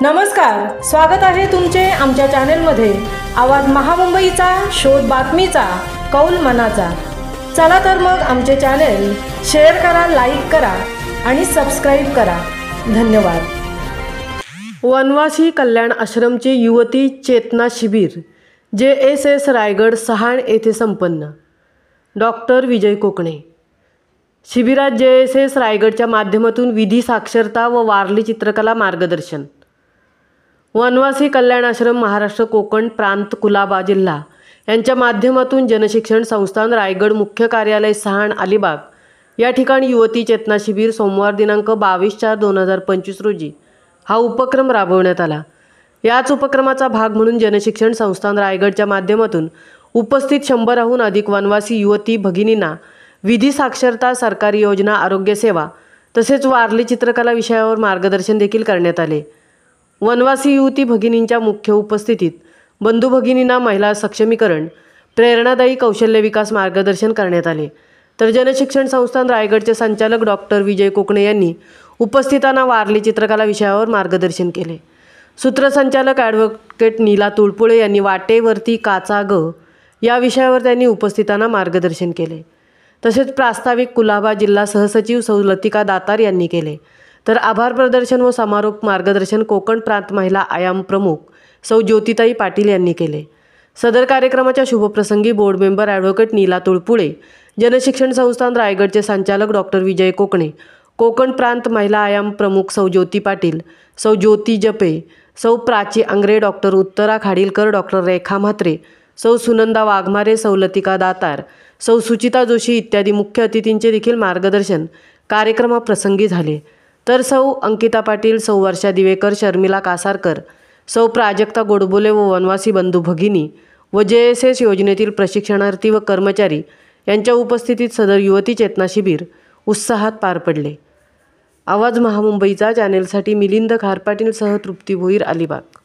नमस्कार, स्वागत आहे तुमचे आमच्या चॅनेलमध्ये। आवाज महामुंबईचा, शोध बातमीचा, कौल मनाचा। चला तर मग आमचे चॅनेल शेअर करा, लाईक करा आणि सबस्क्राइब करा। धन्यवाद। वनवासी कल्याण आश्रमचे युवती चेतना शिबिर JSS रायगड सहाण येथे संपन्न। डॉक्टर विजय कोकणे। शिबिरात JSS रायगडच्या माध्यमातून विधी साक्षरता व वारली चित्रकला मार्गदर्शन। वनवासी कल्याण आश्रम महाराष्ट्र कोकण प्रांत कुलाबा जिल्हा यांच्या माध्यमातून जनशिक्षण संस्थान रायगड मुख्य कार्यालय सहाण अलिबाग या ठिकाणी युवती चेतना शिबिर सोमवार दिनांक 22/4/2025 रोजी हा उपक्रम राबवण्यात आला। याच उपक्रमाचा भाग म्हणून जनशिक्षण संस्थान रायगडच्या माध्यमातून उपस्थित 100हून अधिक वनवासी युवती भगिनींना विधी साक्षरता, सरकारी योजना, आरोग्य सेवा तसेच वारली चित्रकला विषयावर मार्गदर्शन देखील करण्यात आले। वनवासी युवती भगिनींच्या मुख्य उपस्थितीत बंधू भगिनींना महिला सक्षमीकरण, प्रेरणादायी कौशल्य विकास मार्गदर्शन करण्यात आले। तर जनशिक्षण संस्थान रायगडचे संचालक डॉक्टर विजय कोकणे यांनी उपस्थितांना वारली चित्रकला विषयावर मार्गदर्शन केले। सूत्रसंचालक ॲडव्होकेट नीला तुळपुळे यांनी वाटेवरती काचा ग या विषयावर त्यांनी उपस्थितांना मार्गदर्शन केले। तसेच प्रास्ताविक कुलाबा जिल्हा सहसचिव सौ लतिका दातार यांनी केले। तर आभार प्रदर्शन व समारोप मार्गदर्शन कोकण प्रांत महिला आयाम प्रमुख सौ ज्योतिताई पाटील यांनी केले। सदर कार्यक्रमाच्या शुभप्रसंगी बोर्ड मेंबर ॲडव्होकेट नीला तुळपुळे, जनशिक्षण संस्थान रायगडचे संचालक डॉक्टर विजय कोकणे, कोकण प्रांत महिला आयाम प्रमुख सौ ज्योती पाटील, सौ ज्योती जपे, सौ प्राची अंग्रे, डॉक्टर उत्तरा खाडीलकर, डॉक्टर रेखा म्हात्रे, सौ सुनंदा वाघमारे, सौ लतिका दातार, सौ सुचिता जोशी इत्यादी मुख्य अतिथींचे देखील मार्गदर्शन कार्यक्रमाप्रसंगी झाले। तर सौ अंकिता पाटील, सौ वर्षा दिवेकर, शर्मिला कासारकर, सौ प्राजक्ता गोडबोले व वनवासी बंधू भगिनी व JSS योजनेतील प्रशिक्षणार्थी व कर्मचारी यांच्या उपस्थितीत सदर युवती चेतना शिबिर उत्साहात पार पडले। आवाज महामुंबईचा चॅनेलसाठी मिलिंद खारपाटीलसह तृप्ती भोईर, अलिबाग।